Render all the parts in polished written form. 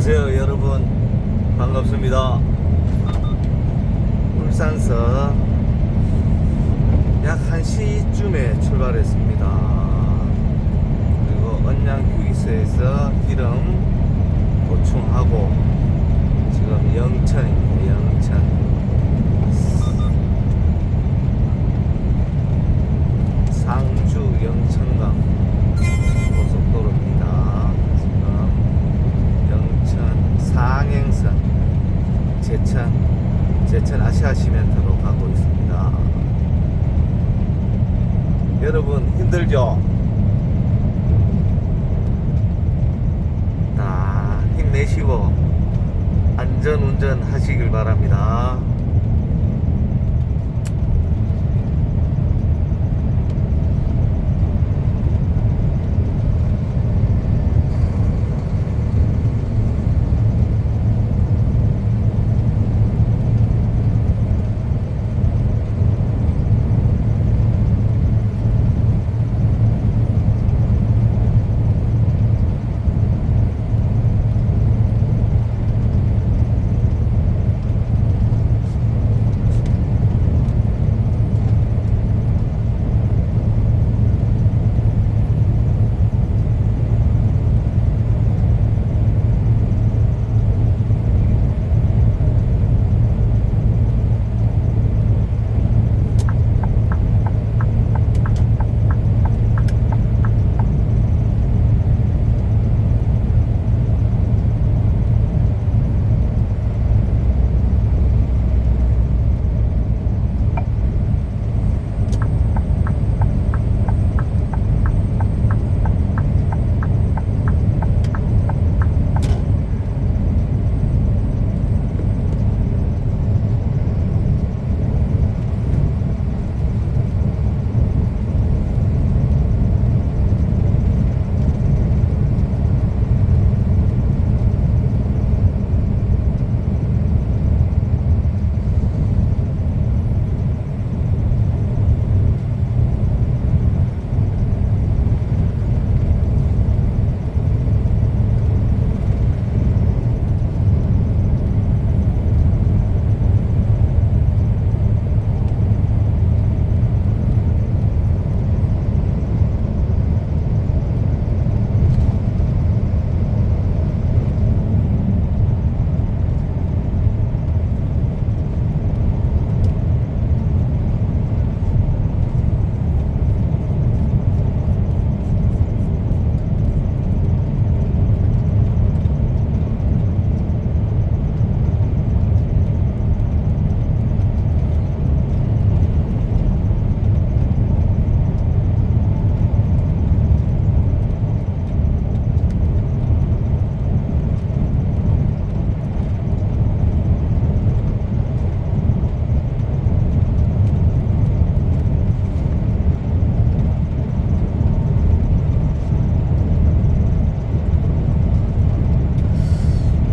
안녕하세요 여러분, 반갑습니다. 울산서 약 1시쯤에 출발했습니다. 그리고 언양휴게소에서 기름 보충하고 지금 영천입니다. 영천 상주 영천강 고속도로입니다. 지금 영천 상행선 제천 아시아시멘트로 가고 있습니다. 여러분 힘들죠? 다 힘내시고 안전운전 하시길 바랍니다.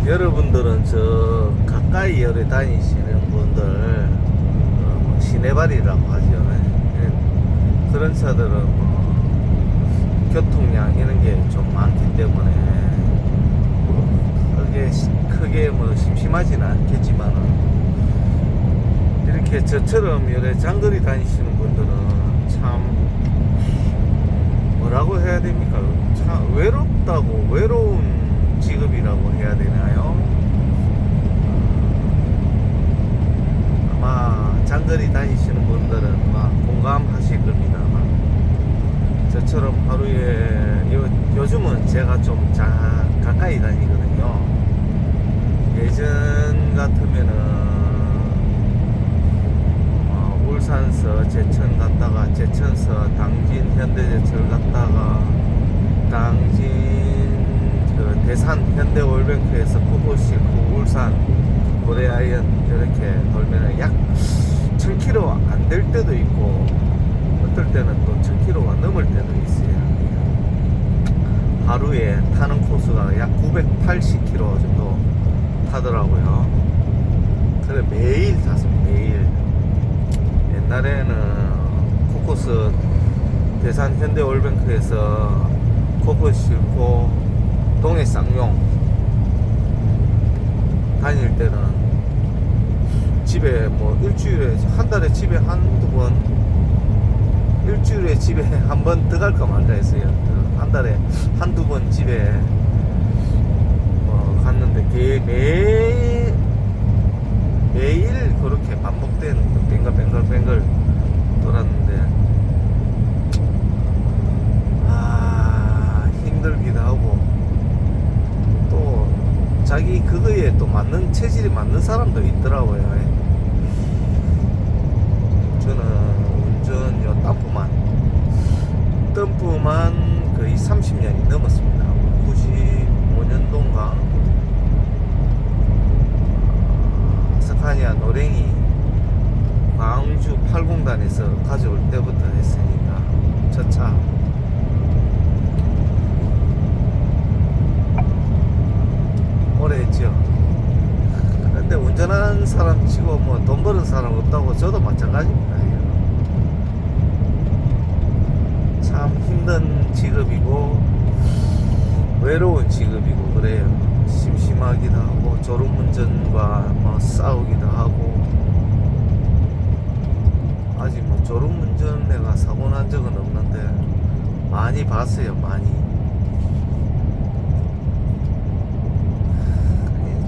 여러분들은 저 가까이 열에 다니시는 분들 시내발이라고 하죠. 그런 차들은 교통량 이런 게 좀 많기 때문에 크게 심심하지는 않겠지만은 이렇게 저처럼 열에 장거리 다니시는 분들은 참 뭐라고 해야 됩니까? 참 외로운 직업이라고 해야 되나요? 아마 장거리 다니시는 분들은 막 공감하실 겁니다. 저처럼 하루에 요즘은 제가 좀 가까이 다니거든요. 예전 같으면은 울산서 제천 갔다가 제천서 당진 현대제철 갔다가 당진 대산 현대올뱅크에서 코코시고 울산 고래아이언 이렇게 돌면 약 1000km 안 될 때도 있고 어떨 때는 또 1000km가 넘을 때도 있어요. 하루에 타는 코스가 약 980km 정도 타더라고요. 그래 매일 탔습니다. 매일. 옛날에는 코코스 대산 현대올뱅크에서 코코 싣고 동해 쌍용 다닐 때는 집에 뭐 일주일에 한 달에 집에 한두 번, 일주일에 집에 한 번 들어갈까 말까 했어요. 한 달에 한두 번 집에 갔는데 매일 그렇게 반복된 뱅글뱅글 돌았는데 힘들기도 하고 또 자기 그거에 또 맞는 체질이 맞는 사람도 있더라고요. 저는 운전요 덤프만 거의 30년이 넘었습니다. 95년도인가 스카니아 노랭이 광주 80단에서 가져올 때부터 했으니까 저차 오래 했죠. 근데 운전하는 사람 치고 뭐 돈 버는 사람 없다고 저도 마찬가지입니다. 참 힘든 직업이고 외로운 직업이고 그래요. 심심하기도 하고 졸음운전과 뭐 싸우기도 하고 아직 뭐 졸음운전 내가 사고 난 적은 없는데 많이 봤어요. 많이.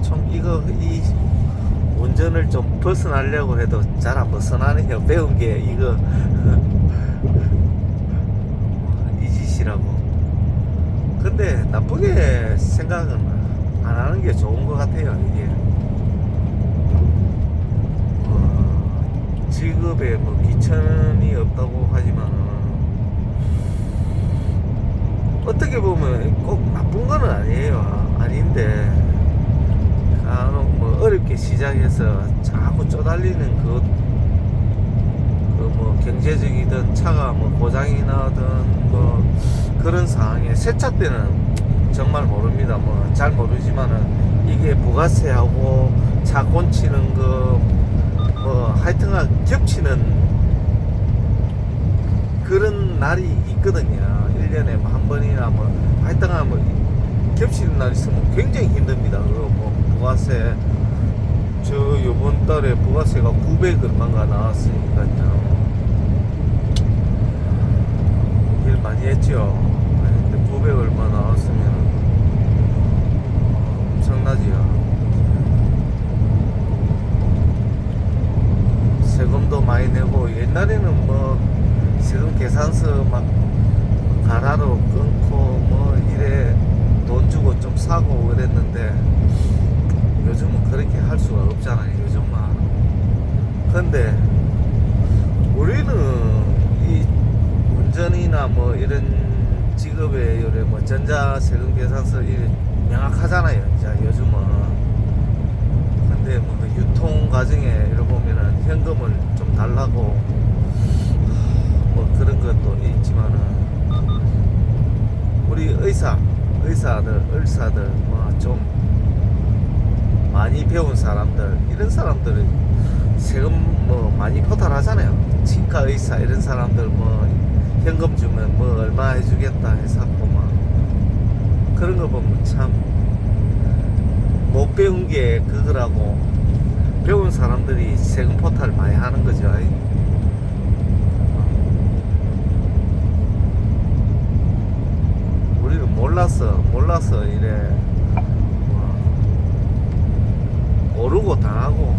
좀 이 운전을 좀 벗어나려고 해도 잘 안 벗어나네요. 배운 게 이거 이 짓이라고. 근데 나쁘게 생각은 안 하는 게 좋은 것 같아요. 이게 직업에 뭐 귀천이 없다고 하지만 어떻게 보면 꼭 나쁜 건 아니에요. 아닌데 뭐 어렵게 시작해서 자꾸 쪼달리는 뭐 경제적이든 차가 뭐 고장이 나든 뭐 그런 상황에 새 차 때는 정말 모릅니다. 뭐 잘 모르지만은 이게 부가세하고 차 곤치는 거 뭐 하여튼간 겹치는 그런 날이 있거든요. 1년에 뭐 한 번이나 뭐 하여튼간 뭐 겹치는 날 있으면 굉장히 힘듭니다. 그거 뭐 부가세 저 요번 달에 부가세가 900 얼마가 나왔으니까요. 일 많이 했죠. 근데 900 얼마 나왔으면 엄청나지요. 세금도 많이 내고 옛날에는 뭐 세금 계산서 막 가라로 끊고 뭐 이래 돈 주고 좀 사고 그랬는데 요즘은 그렇게 할 수가 없잖아요. 요즘만. 근데 우리는 이 운전이나 뭐 이런 직업에 요래 뭐 전자세금 계산서 이래 명확하잖아요. 이제 요즘은. 근데 뭐 유통 과정에 이래 보면은 현금을 좀 달라고 뭐 그런 것도 있지만은 우리 의사들 뭐 좀 많이 배운 사람들 이런 사람들은 세금 뭐 많이 포탈하잖아요. 치과 의사 이런 사람들 뭐 현금 주면 뭐 얼마 해주겠다 해서 뭐 그런 거 보면 참 못 배운 게 그거라고 배운 사람들이 세금 포탈 많이 하는 거죠. 우리는 몰라서 이래 모르고 당하고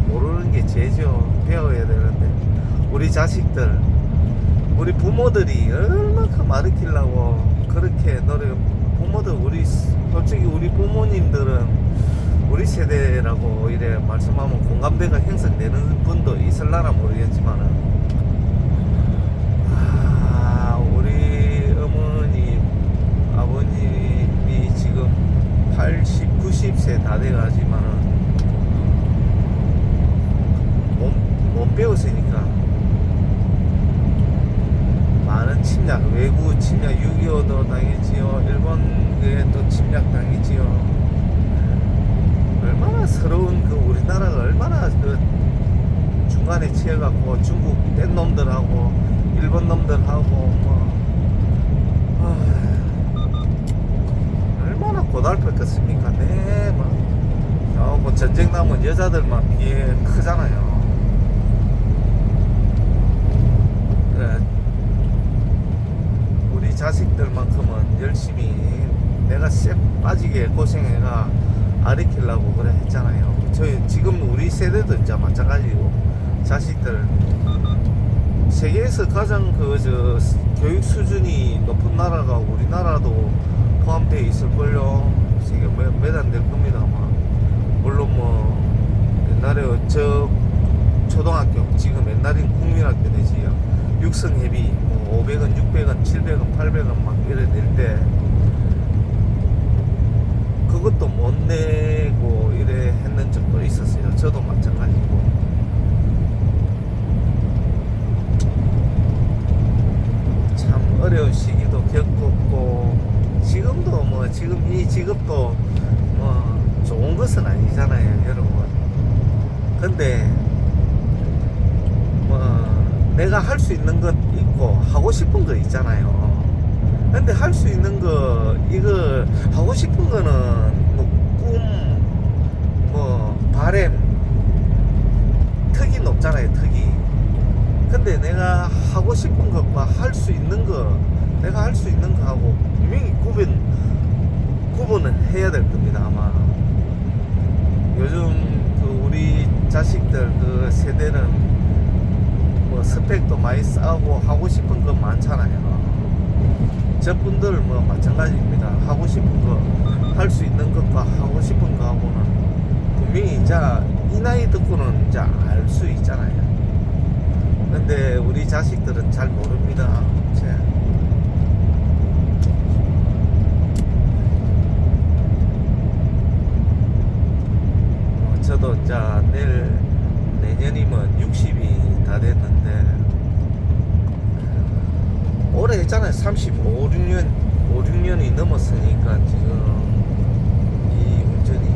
모르는 게 죄죠. 배워야 되는데 우리 자식들 우리 부모들이 얼마큼 가르치려고 그렇게 노력 부모들 솔직히 우리 부모님들은 우리 세대라고 이래 말씀하면 공감대가 형성되는 분도 있을라나 모르겠지만은 우리 어머니 아버님이 지금 80, 90세 다 돼가지만은 못 배웠으니까 많은 침략, 외부 침략, 6.25도 당했지요. 일본에 또 침략 당했지요. 얼마나 서러운 우리나라가 얼마나 중간에 치여갖고 중국 뗀 놈들하고 일본 놈들하고 뭐 고달플 것입니까? 네, 뭐 전쟁 나면 여자들만 피해 크잖아요. 그래, 우리 자식들만큼은 열심히 내가 쎄 빠지게 고생해가 아리키려고 그래 했잖아요. 저희 지금 우리 세대도 이제 마찬가지고 자식들 세계에서 가장 교육 수준이 높은 나라가 우리나라도 포함되어 있을걸요. 세계 몇안 될 겁니다 아마. 물론 뭐 옛날에 저 초등학교 지금 옛날엔 국민학교 되지요. 육성회비 뭐 500원 600원 700원 800원 막 이래 낼때 그것도 못 내고 이래 했는 적도 있었어요. 저도 마찬가지고. 참 어려운 시기도 겪었고 지금도 뭐 지금 이 직업도 뭐 좋은 것은 아니잖아요 여러분. 근데 뭐 내가 할 수 있는 것 있고 하고 싶은 거 있잖아요. 근데 할 수 있는 거 이거 하고 싶은 거는 뭐 꿈 뭐 바램 턱이 높잖아요 턱이. 근데 내가 하고 싶은 것과 할 수 있는 거 내가 할 수 있는 거하고 분명히 구분은 해야 될 겁니다 아마. 요즘 우리 자식들 세대는 뭐 스펙도 많이 쌓고 하고 싶은 거 많잖아요. 저분들 뭐 마찬가지입니다. 하고 싶은 거 할 수 있는 것과 하고 싶은 거하고는 분명히 이제 이 나이 듣고는 이제 알 수 있잖아요. 근데 우리 자식들은 잘 모릅니다. 저도 이제 내년이면 60이 다 됐는데 오래 했잖아요. 35, 6년이 넘었으니까 지금 이 운전이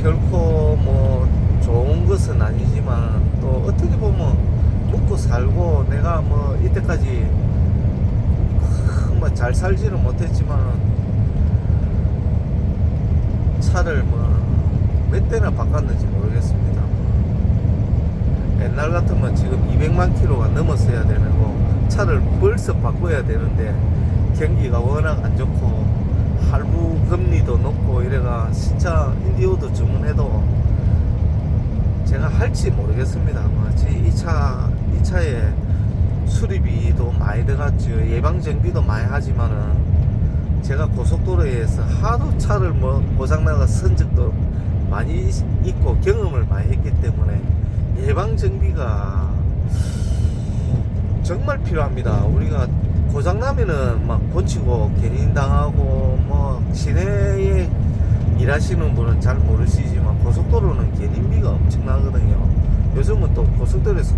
결코 뭐 좋은 것은 아니지만 또 어떻게 보면 먹고 살고 내가 뭐 이때까지 뭐 잘 살지는 못했지만 차를 뭐 몇 대나 바꿨는지 모르겠습니다. 옛날 같으면 지금 200만 킬로가 넘었어야 되는 거 차를 벌써 바꿔야 되는데 경기가 워낙 안 좋고 할부 금리도 높고 이래가 진짜 인디오도 주문해도 제가 할지 모르겠습니다. 이 차에 수리비도 많이 들어갔죠. 예방정비도 많이 하지만은 제가 고속도로에서 하도 차를 뭐 고장나가 쓴 적도 많이 있고 경험을 많이 했기 때문에 예방정비가 정말 필요합니다. 우리가 고장나면은 막 고치고 견인 당하고 뭐 시내에 일하시는 분은 잘 모르시지만 고속도로는 견인비가 엄청나거든요. 요즘은 또 고속도로에서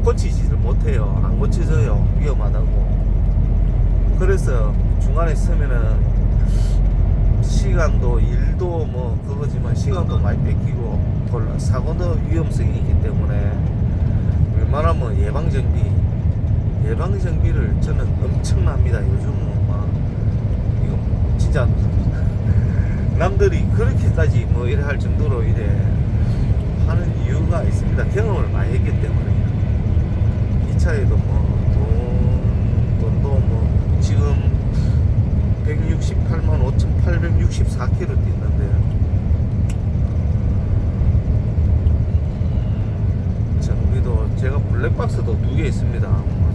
고치지를 못해요. 안 고쳐져요. 위험하다고. 그래서 중간에 서면은 시간도 일도 뭐 그거지만 시간도 많이 뺏기고 사고도 위험성이 있기 때문에 웬만하면 예방정비를 저는 엄청납니다. 요즘은 막 이거 진짜 남들이 그렇게까지 뭐 이래 할 정도로 이래 하는 이유가 있습니다. 경험을 많이 했기 때문에. 이 차에도 뭐 돈도 뭐 지금 168만 5,864km 뛰는데 정비도 제가 블랙박스도 2개 있습니다.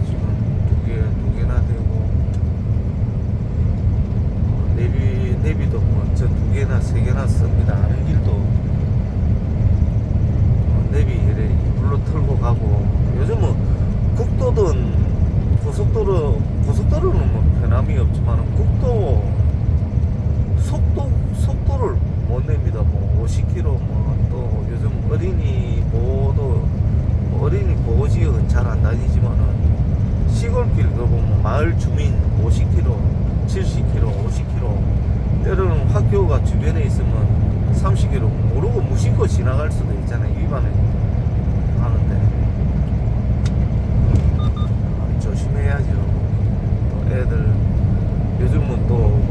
지금 두 개나 되고 내비도 뭐 저 2개나 3개나 씁니다. 아는 길도 내비 이래 이불로 털고 가고 요즘은 국도든 고속도로는 뭐 변함이 없지만 국도 속도를 못 냅니다. 뭐 50km 뭐 또 요즘 어린이 보호지역은 잘 안 다니지만은 시골길 그 보면 마을 주민 50km, 70km, 50km 때로는 학교가 주변에 있으면 30km 모르고 무심코 지나갈 수도 있잖아요. 위반을 하는데 조심해야죠. 또 애들 요즘은 또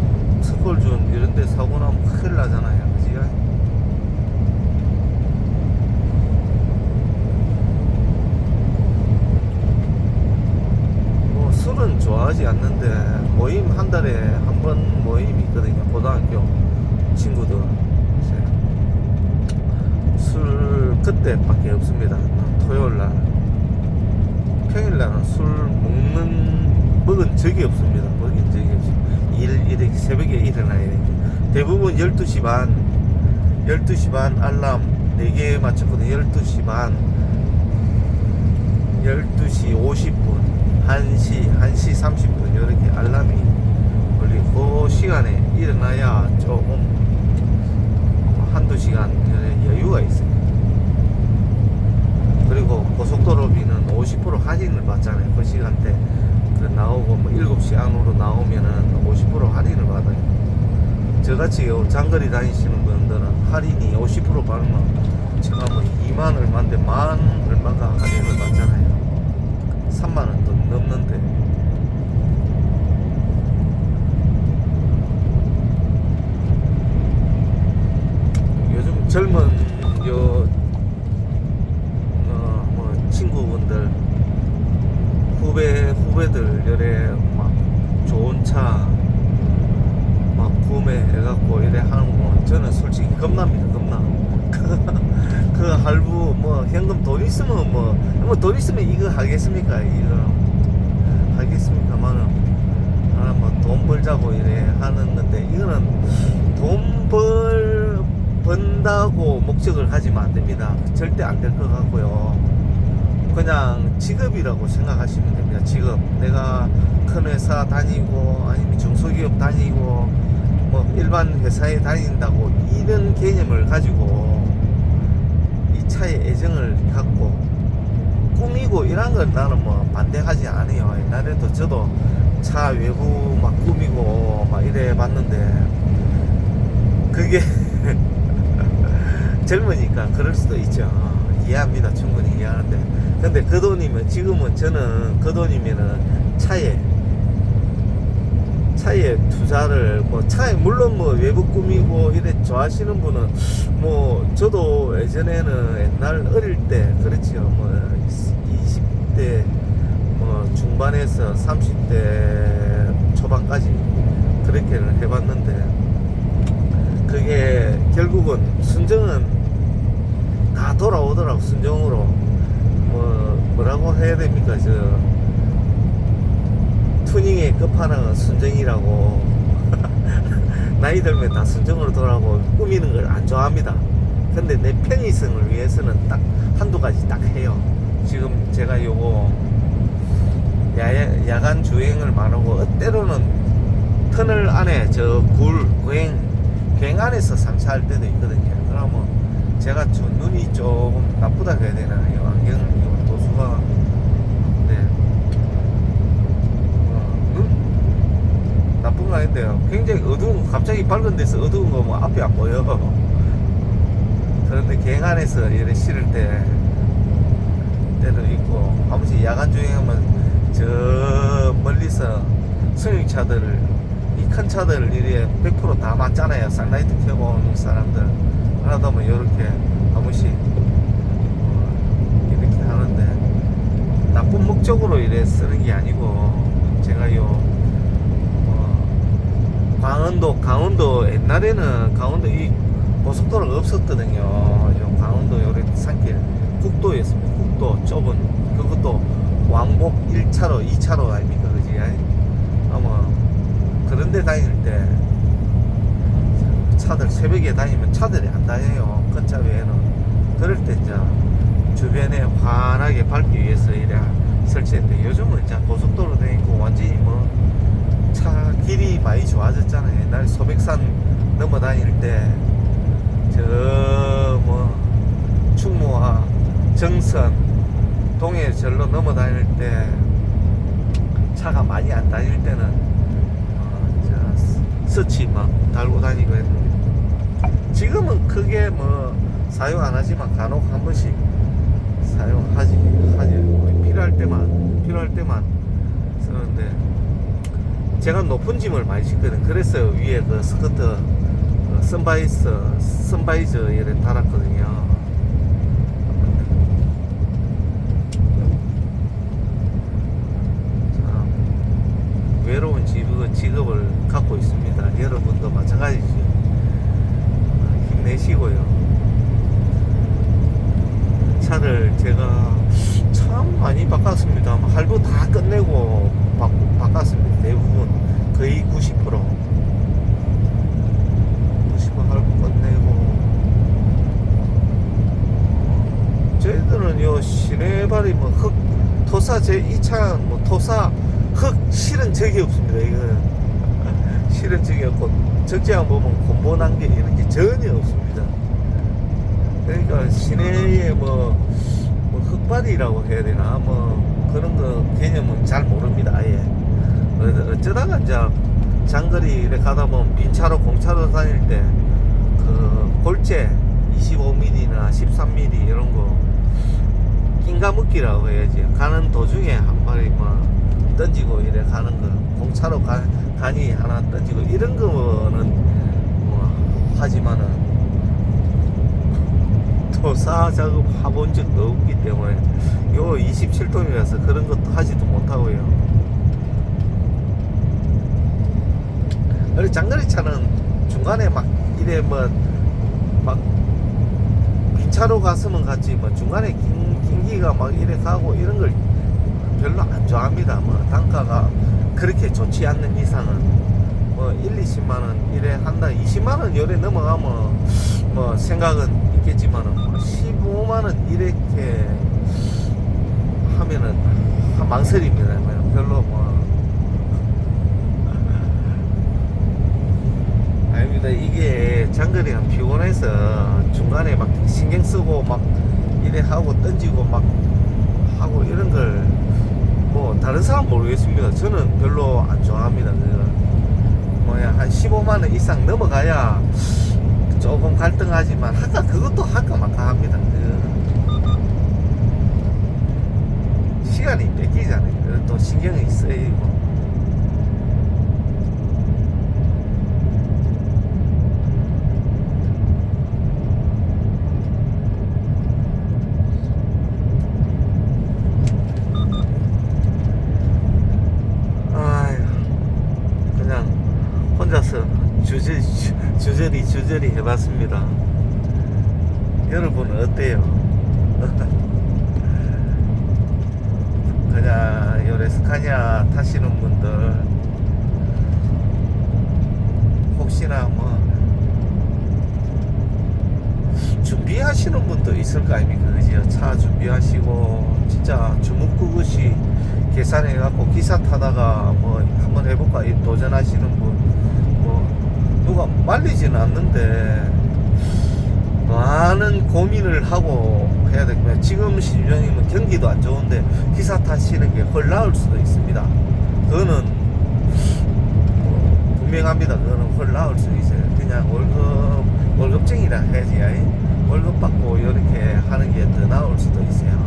술은 좋아하지 않는데 모임 한 달에 한 번 모임이 있거든요. 고등학교 친구들 술 그때밖에 없습니다. 토요일날 평일날은 술 먹은 적이 없습니다. 먹인 적이 없습니다. 이렇게 새벽에 일어나야 되니까 대부분 12시 반 알람 4개 맞췄거든요. 12시 반 12시 50분 1시 30분 이렇게 알람이 걸리고 그 시간에 일어나야 조금 한두 시간 여유가 있어요. 그리고 고속도로비는 50% 할인을 받잖아요. 그 시간대 나오고 뭐 7시 안으로 나오면은 50% 할인을 받아요. 저같이 장거리 다니시는 분들은 할인이 50% 받으면 제가 뭐 2만 얼마인데 만 얼마가 할인을 받잖아요. 3만 원도 넘는데. 요즘 젊은 뭐 친구분들 후배들 열에 막 좋은 차 막 구매해갖고 이래 하는 거 저는 솔직히 겁납니다. 겁나. 그 할부 뭐 현금 돈 있으면 뭐 돈 있으면 이거 하겠습니까? 이거 하겠습니까만은 뭐 돈 벌자고 이래 하는 건데 이거는 돈 번다고 목적을 가지면 안 됩니다. 절대 안 될 것 같고요. 그냥 직업이라고 생각하시면 됩니다. 직업. 내가 큰 회사 다니고 아니면 중소기업 다니고 뭐 일반 회사에 다닌다고 이런 개념을 가지고 이 차에 애정을 갖고 꾸미고 이런 건 나는 뭐 반대하지 않아요. 옛날에도 저도 차 외부 막 꾸미고 막 이래 봤는데 그게 젊으니까 그럴 수도 있죠. 이해합니다. 충분히 이해하는데 근데 그 돈이면 지금은 저는 그 돈이면은 차에 투자를 뭐 차에 물론 뭐 외부 꾸미고 이래 좋아하시는 분은 뭐 저도 예전에는 옛날 어릴 때 그렇죠. 뭐 20대 뭐 중반에서 30대 초반까지 그렇게는 해봤는데 그게 결국은 순정은 다 돌아오더라고. 순정으로 뭐라고 해야 됩니까? 튜닝의 끝판왕은 순정이라고. 나이 들면 다 순정으로 돌아오고 꾸미는 걸 안 좋아합니다. 근데 내 편의성을 위해서는 딱 한두 가지 딱 해요. 지금 제가 요거 야간 주행을 말하고 때로는 터널 안에 괭 안에서 상차할 때도 있거든요. 그러면 제가 눈이 조금 나쁘다 해야 되나요? 안경을 끼고 도수가 나쁜 거 아닌데요. 굉장히 어두운 갑자기 밝은 데서 어두운 거 뭐 앞이 안 보여. 그런데 갱 안에서 이렇게 실을 때도 있고 한 번씩 야간 주행하면 저 멀리서 승용차들을 이 큰 차들을 이렇게 100%다 맞잖아요. 쌍라이트 켜고 오는 사람들 하나도 뭐 이렇게 한 번씩 이렇게 하는데 나쁜 목적으로 이래 쓰는 게 아니고 제가 강원도 옛날에는 강원도 이 고속도로가 없었거든요. 요 강원도 요래 산길 국도였습니다. 국도 좁은 그것도 왕복 1차로 2차로 아닙니까? 그지? 아마 그런데 다닐 때 차들 새벽에 다니면 차들이 안 다녀요. 큰 차 외에는. 그럴 때 이제 주변에 환하게 밝기 위해서 이래 설치했는데 요즘은 이제 고속도로 다니고 완전히 뭐 차 길이 많이 좋아졌잖아요. 옛날 소백산 넘어 다닐 때 저 뭐 충무와 정선 동해 절로 넘어 다닐 때 차가 많이 안 다닐 때는 서치 막 달고 다니고 했는데 지금은 크게 뭐 사용 안 하지만 간혹 한 번씩 사용하지 필요할 때만 쓰는데 제가 높은 짐을 많이 싣거든. 그래서 위에 그 스커트 선바이저 이렇게 달았거든요. 자, 없습니다. 할부 다 끝내고 바꿨습니다. 대부분 거의 90% 할부 끝내고. 저희들은 요 시내발이 뭐 흙 토사 제 2차 뭐 토사 흙 실은 적이 없습니다. 이거는 실은 적이 없고 적재한 보면 곤보 난게 이런 게 전혀 없습니다. 그러니까 시내에 뭐 흙발이라고 해야 되나 뭐 그런 거 개념은 잘 모릅니다. 아예. 어쩌다가 이제 장거리 이렇게 가다 보면 빈차로 공차로 다닐 때 그 골재 25mm나 13mm 이런 거 낑가묶기라고 해야지. 가는 도중에 한 마리 뭐 던지고 이래 가는 거, 공차로 가니 하나 던지고 이런 거는 뭐 하지만은 토사 작업 해본 적도 없기 때문에 요 27톤이라서 그런 것도 하지도 못하고요. 그리고 장거리 차는 중간에 막 이래 뭐 막 빈차로 갔으면 갔지 뭐 중간에 긴기가 막 이래 가고 이런 걸 별로 안 좋아합니다. 뭐 단가가 그렇게 좋지 않는 이상은 뭐 1, 20만원 이래 한다. 20만원 요래 넘어가면 뭐 생각은 있겠지만은 뭐 15만원 이렇게 하면은 망설입니다. 뭐 별로 뭐 아닙니다. 이게 장거리가 피곤해서 중간에 막 신경 쓰고 막 이래 하고 던지고 막 하고 이런 걸 뭐 다른 사람 모르겠습니다. 저는 별로 안 좋아합니다. 뭐야 한 15만원 이상 넘어가야 조금 갈등하지만 할까 그것도 할까 말까 합니다. 시간이 뺏기잖아요. 또 신경이 쓰이고. 혼자서 주저리 해봤습니다. 여러분은 어때요? 그냥 요 레스카니아 타시는 분들 혹시나 뭐 준비하시는 분도 있을 거 아닙니까? 그죠? 차 준비하시고 진짜 주먹구구시 계산해갖고 기사 타다가 뭐 한번 해볼까 도전하시는 분 뭐 누가 말리지는 않는데 많은 고민을 하고 해야 되겠네요. 지금 시중이면 경기도 안 좋은데 기사 타시는 게 훨 나을 수도 있습니다. 그거는 분명합니다. 그거는 훨 나을 수 있어요. 그냥 월급쟁이라 해야지. 월급 받고 이렇게 하는 게 더 나을 수도 있어요.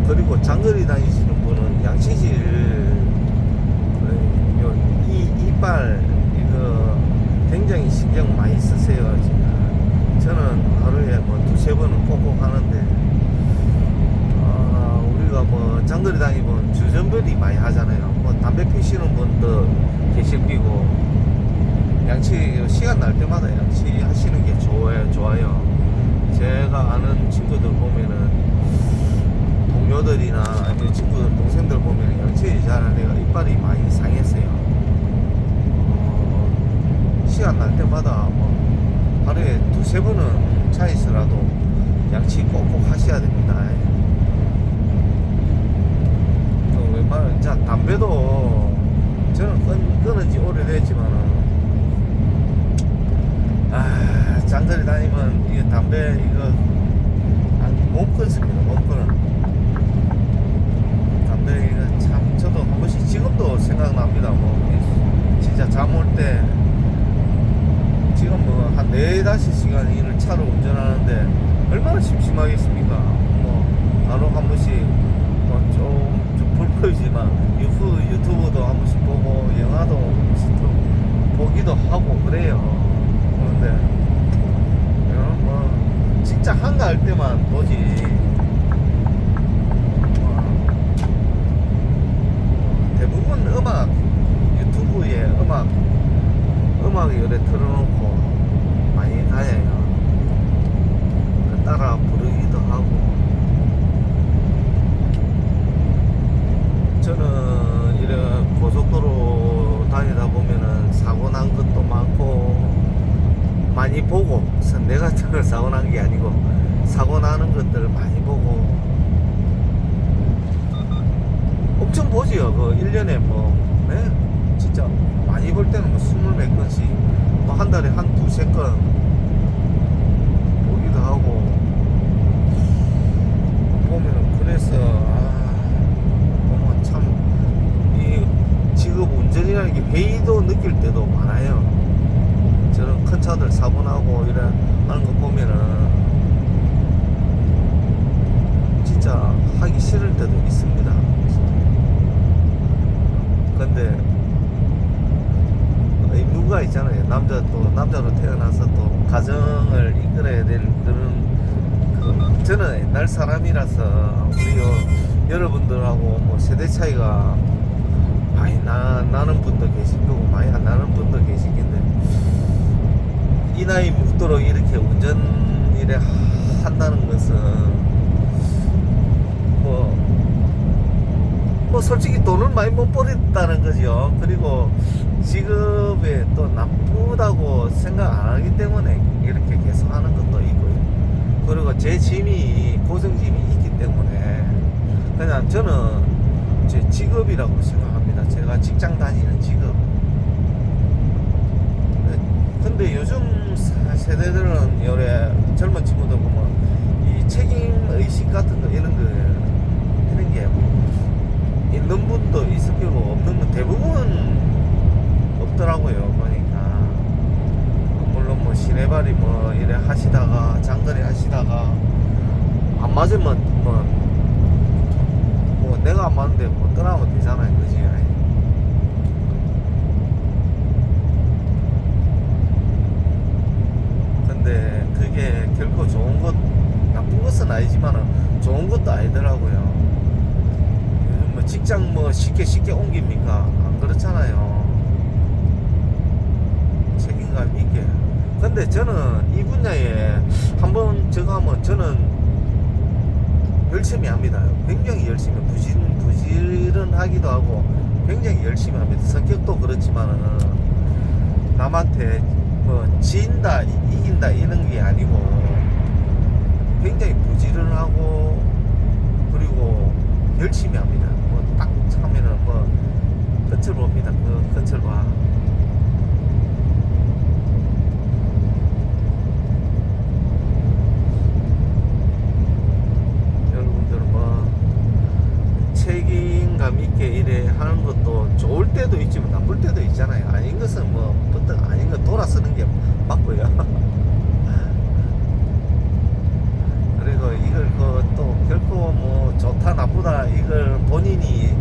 그리고 장거리 다니시는 분은 양치질 이빨 이거 굉장히 신경 많이 쓰세요. 저는 하루에 뭐 2-3번은 꼭꼭 하는데 우리가 뭐 장거리 다니면 주전부리 많이 하잖아요. 뭐 담배 피시는 분도 계실 끼고 양치 시간 날 때마다 양치 하시는 게 좋아요. 제가 아는 친구들 보면은 동료들이나 아니면 친구들 동생들 보면 양치질 잘하는 애가 이빨이 많이 상했어요. 시간 날 때마다 뭐 하루에 두세 번은 차있으라도 양치 꼭꼭 하셔야 됩니다. 또 웬만하면 자 담배도 저는 끊은 지 오래됐지만은 장거리 다니면 이게 담배 이거 못 끊습니다. 못 끊어. 담배 이거 참 저도 한 번씩 지금도 생각납니다. 뭐 진짜 잠 올 때 지금 뭐 한 4-5시간 일을 차로 운전하는데 얼마나 심심하겠습니까? 뭐 바로 한 번씩 뭐 좀 불편이지만 유튜브도 한 번씩 보고 영화도 보기도 하고 그래요. 그런데 뭐 진짜 한가할 때만 보지. 대부분 음악 유튜브에 음악 요래 틀어놓고 많이 다녀요. 따라 부르기도 하고. 저는 이런 고속도로 다니다 보면은 사고 난 것도 많고 많이 보고, 내가 사고 난 게 아니고 사고 나는 것들 많이 보고 엄청 보지요. 그 1년에 뭐 진짜 많이 볼 때는 뭐 20몇 건씩 뭐 한 달에 한 2-3건 보기도 하고 보면은 그래서 보면 참 이 직업 운전이라는 게 회의도 느낄 때도 많아요. 저런 큰 차들 사고 나고 이래 하는 거 보면은 진짜 하기 싫을 때도 있습니다. 근데 누가 있잖아요. 남자로 태어나서 또 가정을 이끌어야 될 그런 저는 옛날 사람이라서 우리 여러분들하고 뭐 세대 차이가 많이 나는 분도 계실 거고 많이 안 나는 분도 계실 텐데 이 나이 먹도록 이렇게 운전 일에 한다는 것은 뭐 솔직히 돈을 많이 못 벌었다는 거죠. 그리고 직업에 또 나쁘다고 생각 안 하기 때문에 이렇게 계속 하는 것도 있고요. 그리고 제 짐이 고정짐이 있기 때문에 그냥 저는 제 직업이라고 생각합니다. 제가 직장 다니는 직업. 근데 요즘 세대들은 요래 젊은 친구들 보면 이 책임 의식 같은 거 이런 게 있는 분도 있을 거고 없는 분 대부분 없더라고요. 보니까 물론 뭐 시내발이 뭐 이래 하시다가 장거리 하시다가 안 맞으면 뭐 내가 안 맞는데 뭐 떠나면 되잖아요. 그지? 근데 그게 결코 좋은 것 나쁜 것은 아니지만은 좋은 것도 아니더라고요. 요즘 뭐 직장 뭐 쉽게 옮깁니까? 안 그렇잖아요. 책임감 있게. 근데 저는 이 분야에 한번 저거 하면 저는 열심히 합니다. 굉장히 열심히 부지런하기도 하고 굉장히 열심히 합니다. 성격도 그렇지만은 남한테 뭐 진다 이긴다 이런 게 아니고 굉장히 부지런하고 그리고 열심히 합니다. 뭐 딱 하면은 뭐 끝을 봅니다. 그 끝을 봐. 여러분들은 뭐 책임감 있게 이래 하는 것도 좋을 때도 있지만 나쁠 때도 있잖아요. 아닌 것은 뭐 보통 아닌 거 돌아 쓰는 게 맞고요. 그리고 이걸 또 결코 뭐 좋다 나쁘다 이걸 본인이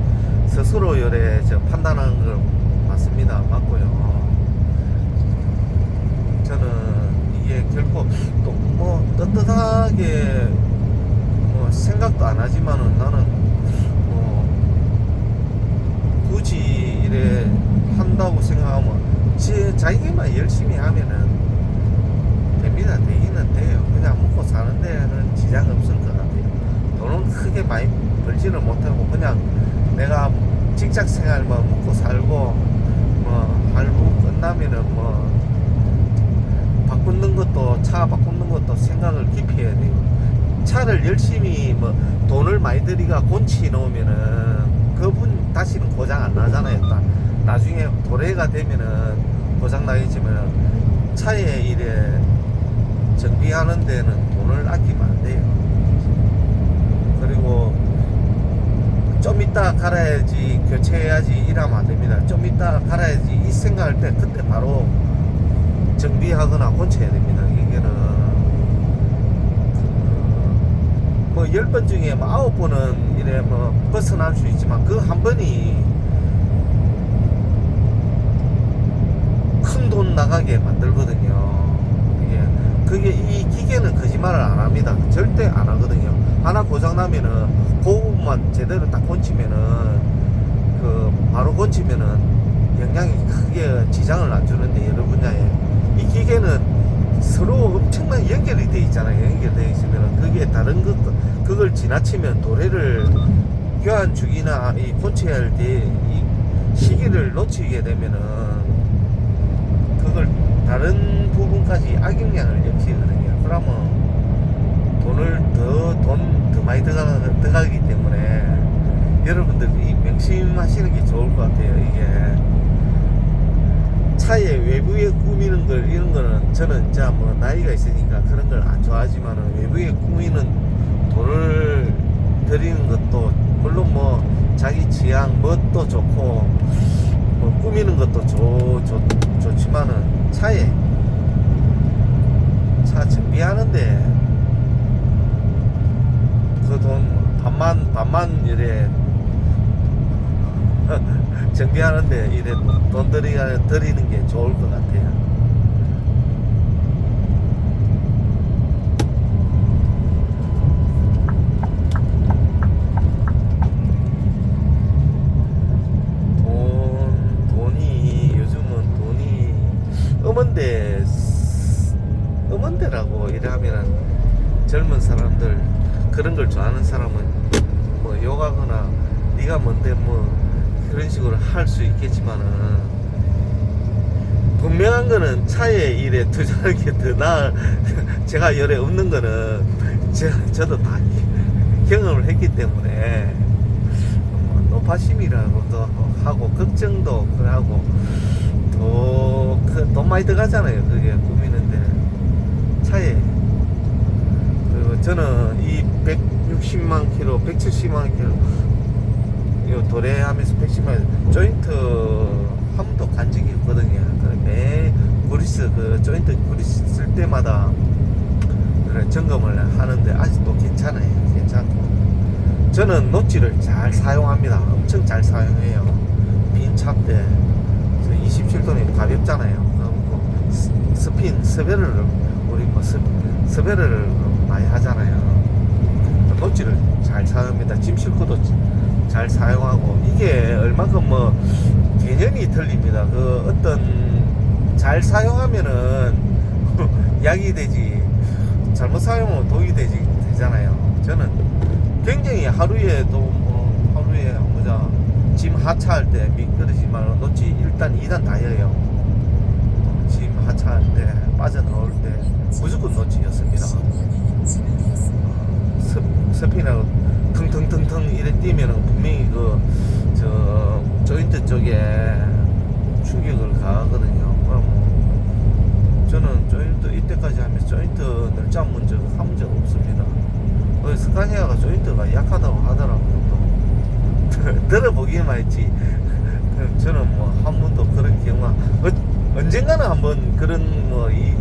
스스로 요래 판단하는 건 맞습니다. 맞고요. 저는 이게 결코 또 뭐 떳떳하게 뭐 생각도 안 하지만은 나는 굳이 이래 한다고 생각하면 자기만 열심히 하면은 됩니다. 되기는 돼요. 그냥 먹고 사는 데는 지장이 없을 것 같아요. 돈은 크게 많이 벌지는 못하고 그냥 내가 직장 생활 뭐 먹고 살고 뭐 할부 끝나면은 뭐 바꾸는 것도 차 바꾸는 것도 생각을 깊이 해야 돼요. 차를 열심히 뭐 돈을 많이 들이가 곤치 놓으면은 그분 다시는 고장 안 나잖아요. 나중에 도래가 되면은 고장 나겠지만 차에 이래 정비하는 데는 돈을 아끼면 안 돼요. 그리고 좀 이따 갈아야지 교체해야지 이러면 안 됩니다. 좀 이따 갈아야지 이 생각할 때 그때 바로 정비하거나 고쳐야 됩니다. 이게는 뭐 10번 중에 뭐 9번은 이래 뭐 벗어날 수 있지만 그 한 번이 큰 돈 나가게 만들거든요. 그게 이 기계는 거짓말을 안 합니다. 절대 안 하거든요. 하나 고장 나면은 그것만 제대로 딱 고치면은 바로 고치면은 영향이 크게 지장을 안 주는데 여러 분야에 이 기계는 서로 엄청난 연결이 돼 있잖아요. 연결돼 있으면 그게 다른 그걸 지나치면 도래를 교환 주기나 이 고쳐야 할 때 이 시기를 놓치게 되면은 그걸 다른 부분까지 악영향을 일으키거든요. 그러면 돈을 더 많이 들어가기 때문에 여러분들이 명심하시는 게 좋을 것 같아요. 이게 차의 외부에 꾸미는 걸 이런 거는 저는 진짜 뭐 나이가 있으니까 그런 걸 안 좋아하지만은 외부에 꾸미는 돈을 들이는 것도 물론 뭐 자기 취향 멋도 좋고 뭐 꾸미는 것도 좋지만은 차 정비하는데 그 돈 반만 이래 정비하는데 이래 돈 들이는 게 좋을 것 같아요. 음원대라고 이래 하면은 젊은 사람들 그런 걸 좋아하는 사람은 뭐 욕하거나 네가 뭔데 뭐 그런 식으로 할 수 있겠지만은 분명한 거는 차에 이래 투자하는 게 더 나아. 제가 열에 없는 거는 저도 다 경험을 했기 때문에 노파심이라고도 하고 걱정도 하고 돈 많이 들어가잖아요. 그게 꾸미는데 차에. 그리고 저는 이 160만 킬로 170만 킬로 요 도래하면서 110만 조인트 한 번도 간 적이 없거든요. 매 그리스 조인트 그리스 쓸 때마다 그래 점검을 하는데 아직도 괜찮아요. 괜찮고 저는 노치를 잘 사용합니다. 엄청 잘 사용해요. 빈 차 때 27톤이 가볍잖아요. 스핀 스베르를 우리 뭐 스베르를 많이 하잖아요. 노치를 잘 사용합니다. 짐 싣고도 잘 사용하고 이게 얼마큼 뭐 개념이 틀립니다. 어떤 잘 사용하면은 약이 되지 잘못 사용하면 독이 되잖아요. 저는 굉장히 하루에 짐 하차할 때 미끄러지 말고 노치 1단 2단 다 해요. 짐 하차할 때 빠져나올 때 무조건 노치였습니다. 스피나고 腾이래 뛰면은 분명히 조인트 쪽에 충격을 가하거든요. 그럼 저는 조인트 이때까지 하면서 조인트 널짜 문제 한 적 없습니다. 스카니아가 조인트가 약하다고 하더라고요. 들어보기만 했지 저는 뭐 한 번도 그런 경우가 언젠가는 한번 그런 이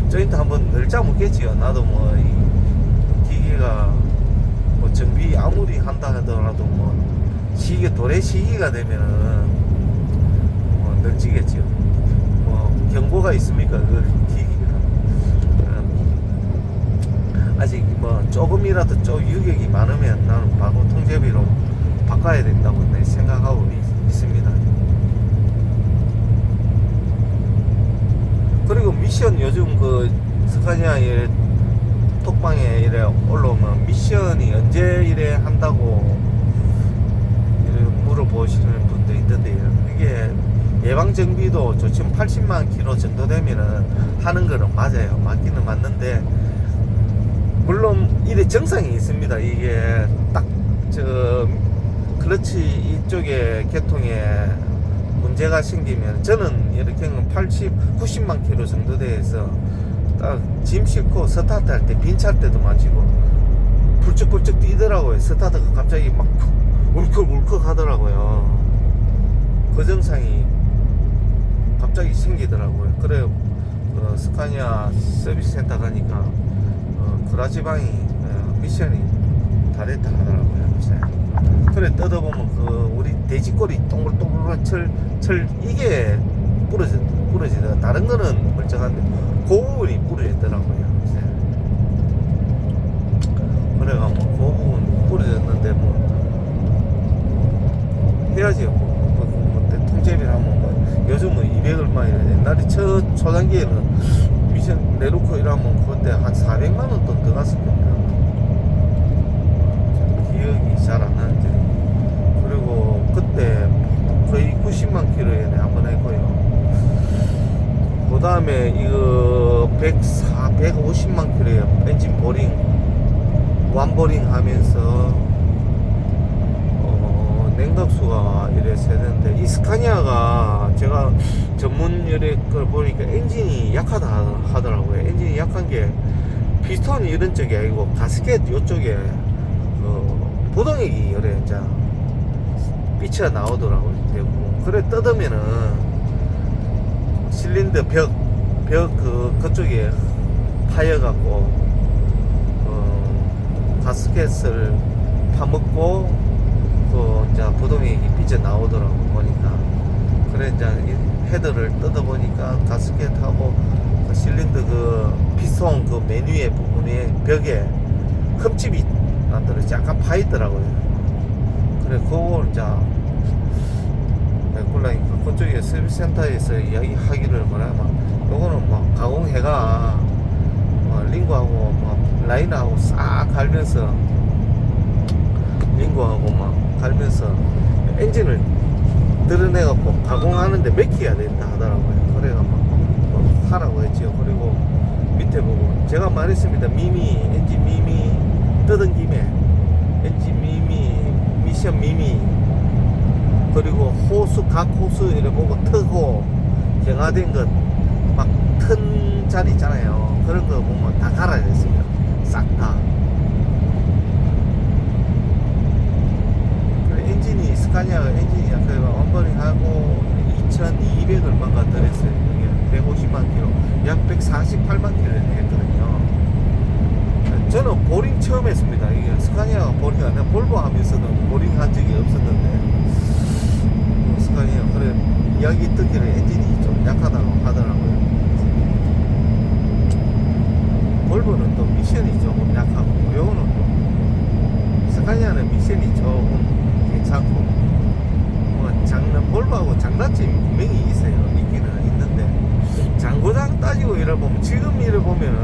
조인트 한번 널짜 묻겠지요. 나도 이 기계가 정비 아무리 한다 하더라도 도래 시기가 되면은 널찌겠지요. 경고가 있습니까? 그 기기가 아직 조금이라도 유격이 많으면 나는 바로 통제비로 바꿔야 된다고 생각하고 있습니다. 그리고 미션 요즘 스카니아에 카톡방에 이래 올라오면 미션이 언제 이래 한다고 이래 물어보시는 분도 있던데요. 이게 예방정비도 좋지만 80만 킬로 정도 되면은 하는 거는 맞아요. 맞기는 맞는데, 물론 이래 정상이 있습니다. 이게 딱 저 클러치 이쪽에 계통에 문제가 생기면, 저는 이렇게 80, 90만 킬로 정도 돼서 딱 짐 싣고 스타트 할 때 빈 찰 때도 마치고 불쩍불쩍 뛰더라고요. 스타트가 갑자기 막 울컥울컥 하더라고요. 그 증상이 갑자기 생기더라고요. 그래 스카니아 서비스 센터 가니까 그라지방이 미션이 다 됐다 하더라고요. 그래 뜯어보면 그 우리 돼지꼬리 동글동글한 철 이게 부러지더라. 다른 거는 멀쩡한데 그 부분이 부러지더라고요. 그래가 뭐 그 부분 부러졌는데 뭐 해야지. 뭐 대통제비를 하면 뭐 요즘은 200얼마이라, 옛날에 초단기에는 미션 내놓고 이러면 그때 한 400만원 돈 들어갔을 겁니다. 기억이 잘 안 나는데. 그리고 그때 거의 90만 킬로에 한번 했고요. 그 다음에 이거 150만 킬로에 엔진 보링, 완보링 하면서 냉각수가 이래 세는데, 이 스카니아가 제가 전문 이래 걸 보니까 엔진이 약하다 하더라고요. 엔진이 약한 게 피스톤이 이런 쪽이 아니고 가스켓 요쪽에 보동액이 이래 이제 삐쳐 나오더라고요. 대부분. 그래 뜯으면은 실린더 벽 그쪽에 파여갖고 가스켓을 파먹고 이제 부동액이 삐져 나오더라고 보니까. 그래 이제 헤드를 뜯어보니까 가스켓하고 그 실린더 그 피스톤 그 메뉴의 부분에 벽에 흠집이 나더라고요. 약간 파있더라고요. 그래 그걸 이제 메꿀라니까 그쪽에 서비스 센터에서 이야기하기를 뭐라면, 요거는 뭐 가공해가 링고하고 뭐 라인하고 싹 갈면서, 링고하고 막 갈면서 엔진을 드러내갖고 가공하는데 맥혀야 된다 하더라고요. 그래가 뭐 하라고 했지요. 그리고 밑에 보고 제가 말했습니다. 엔진 미미 뜯은 김에 엔진 미미, 미션 미미, 그리고 호수 각 호수 이래 보고 트고 경화된 것 막 튼 자리 있잖아요. 그런 거 보면 다 갈아야 됐습니다. 싹 다. 엔진이 스카니아가 엔진이 약간 원버링하고 2,200 얼마가 들었어요. 이게 150만 킬로, 약 148만 킬로를 했거든요. 저는 보링 처음 했습니다. 이게 스카니아가 보링 안 해. 볼보 하면서는 보링 한 적이 없었는데, 스카니아 그래 이야기 듣기를 엔진이 좀 약하다고 하더라고요. 볼보는 또 미션이 조금 약하고, 요거는 또 스카니아는 미션이 조금 괜찮고, 뭐 볼보하고 장단점이 분명히 있어요. 있기는 있는데, 장고장 따지고 이래보면, 지금 이래보면은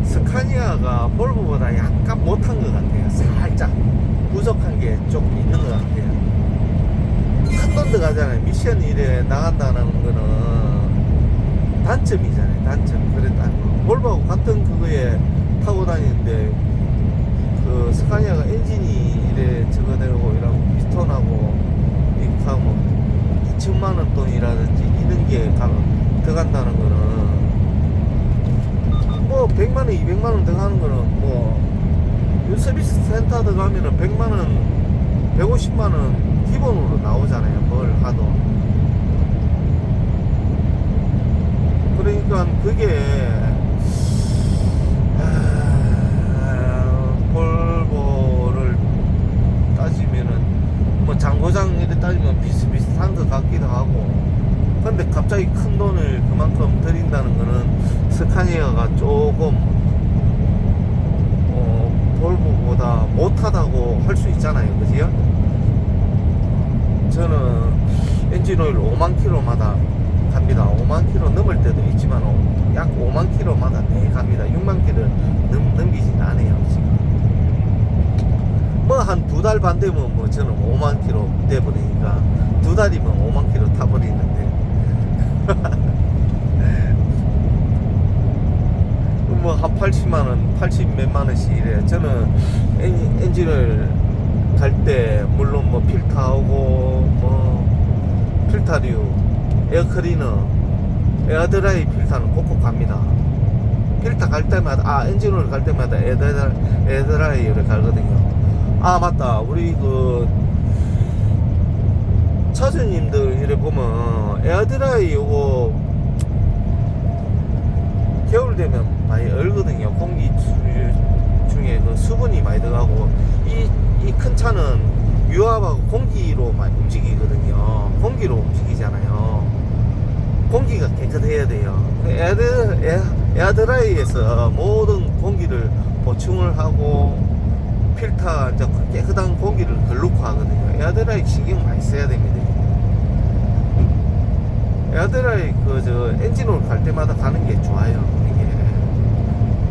스카니아가 볼보보다 약간 못한 것 같아요. 살짝 부족한 게 조금 있는 것 같아요. 큰 돈 들어가잖아요. 미션 일에 나간다는 거는 단점이잖아요. 단점. 그래 볼보하고 같은 그거에 타고 다니는데, 그 스카니아가 엔진이 이래 저거 되고 이러고 피스톤하고 이렇게 하고 2천만원 돈이라든지 이런 게 들어간다는 거는, 뭐 100만원 200만원 들어가는 거는 뭐 서비스 센터 들어가면은 100만원 150만원 기본으로 나오잖아요. 뭘 하도. 그러니까 그게 볼보를 따지면은 뭐 장고장 이렇게 따지면 비슷비슷한 것 같기도 하고, 근데 갑자기 큰 돈을 그만큼 들인다는 거는 스카니아가 조금 볼보보다 못하다고 할 수 있잖아요. 그지요? 저는 엔진오일 5만 킬로마다 갑니다. 5만 킬로 넘을 때도 있지만 약 5만 킬로마다 네 갑니다. 6만 킬로 넘기진 않아요 지금. 뭐 한 2달 반 되면 뭐 저는 5만 킬로 돼버리니까 2달이면 5만 킬로 타버리는데 뭐 한 80만원 80 몇만 원씩 이래. 저는 엔진을 갈 때 물론 뭐 필터하고 뭐 필터류 에어클리너 에어드라이 필터는 꼭꼭 갑니다. 필터 갈 때마다 엔진오일 갈 때마다 에어드라이를 갈거든요. 아 맞다, 우리 그 차주님들 이래 보면 에어드라이 요거 겨울 되면 많이 얼거든요. 공기 중에 그 수분이 많이 들어가고 이 큰 차는 유압하고 공기로 많이 움직이거든요. 공기로 움직이잖아요. 공기가 깨끗해야 돼요. 에어드라이에서 모든 공기를 보충을 하고 필터 이제 깨끗한 공기를 걸르고 하거든요. 에어드라이 신경 많이 써야 됩니다. 에어드라이 엔진오일 갈 때마다 가는 게 좋아요. 이게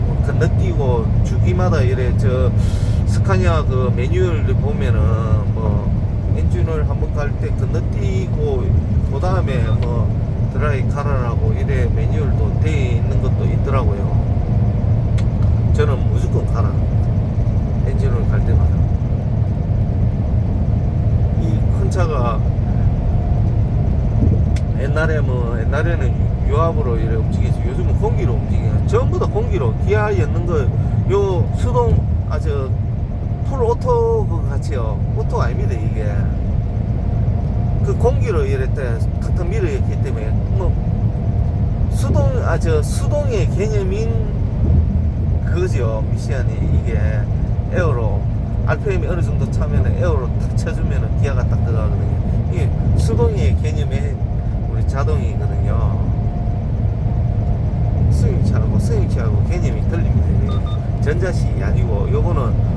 뭐 건너뛰고 주기마다 이래 스카니아 그 매뉴얼을 보면은 뭐 엔진오일 한번 갈 때 건너뛰고 그 다음에 뭐 드라이 갈아라고 이래 매뉴얼도 돼 있는 것도 있더라고요. 저는 무조건 갈아. 엔진오일 갈 때마다. 이 큰 차가 옛날에는 유압으로 이래 움직이지 요즘은 공기로 움직여요. 전부 다 공기로. 기아 였는 거 요 수동 풀 오토 그거 같이요. 오토 아닙니다 이게. 그 공기로 이래 때 탁탁 밀어였기 때문에 뭐 수동의 개념인 그거죠. 미션이 이게 에어로 RPM이 어느 정도 차면은 에어로 탁 쳐주면은 기아가 딱 들어가거든요. 이게 수동의 개념의 우리 자동이거든요. 스윙치하고 개념이 틀립니다. 전자식이 아니고 요거는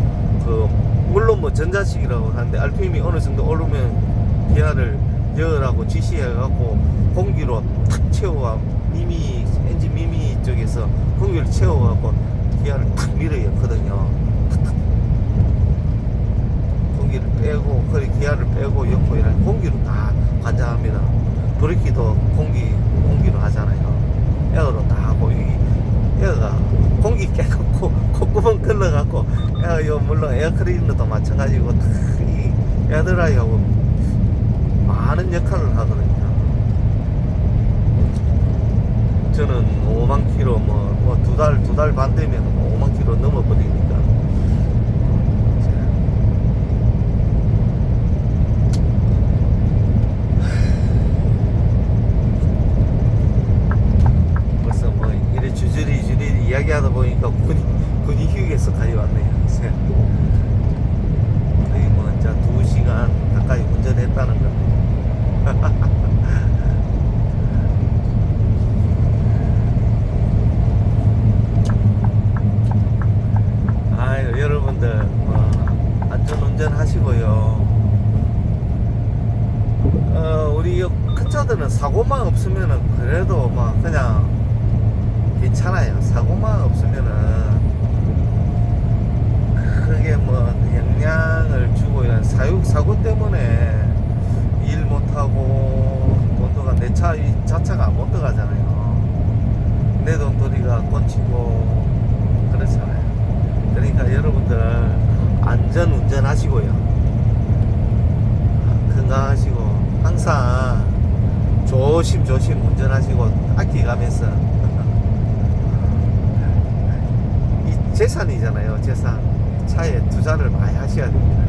물론 뭐 전자식이라고 하는데 RPM이 어느 정도 오르면 기아를 열라고 지시해갖고 공기로 탁 채워가 엔진 미미 쪽에서 공기를 채워갖고 기아를 탁 밀어야 하거든요. 탁탁 공기를 빼고 기아를 빼고 엮고 이런 공기로 다 관장합니다. 브레이크도 공기로 하잖아요. 에어로 다 하고 에어가 공기 깨갖고 콧구멍 걸러갖고 물론 에어클리너도 마찬가지고 이 에어드라이하고 많은 역할을 하거든요. 저는 5만 킬로 두 달 반 되면 5만 킬로 넘어버리니까 벌써 뭐 이래 주저리 이야기하다 보니까 군이 휴게소 가지 왔네요. 거의 뭐 이제 2시간 가까이 운전했다는 겁니다. 아유, 여러분들 안전운전 하시고요. 우리 큰 차들은 사고만 없으면은 그래도 그냥 괜찮아요. 사고만 없으면은 크게 영향을 주고 이런 사고 때문에 일 못하고 돈도가 내 차 자차가 못 들어가잖아요. 내 돈돌이가 꽂히고 그렇잖아요. 그러니까 여러분들 안전 운전하시고요. 건강하시고 항상 조심 운전하시고 아껴가면서 이 재산이잖아요. 재산. 차에 투자를 많이 하셔야 됩니다.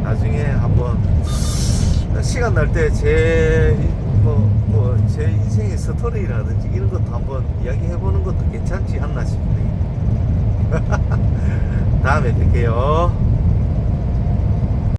나중에 한번 시간 날 때 제 인생의 스토리라든지 이런 것도 한번 이야기해보는 것도 괜찮지 않나 싶네요. 다음에 뵐게요.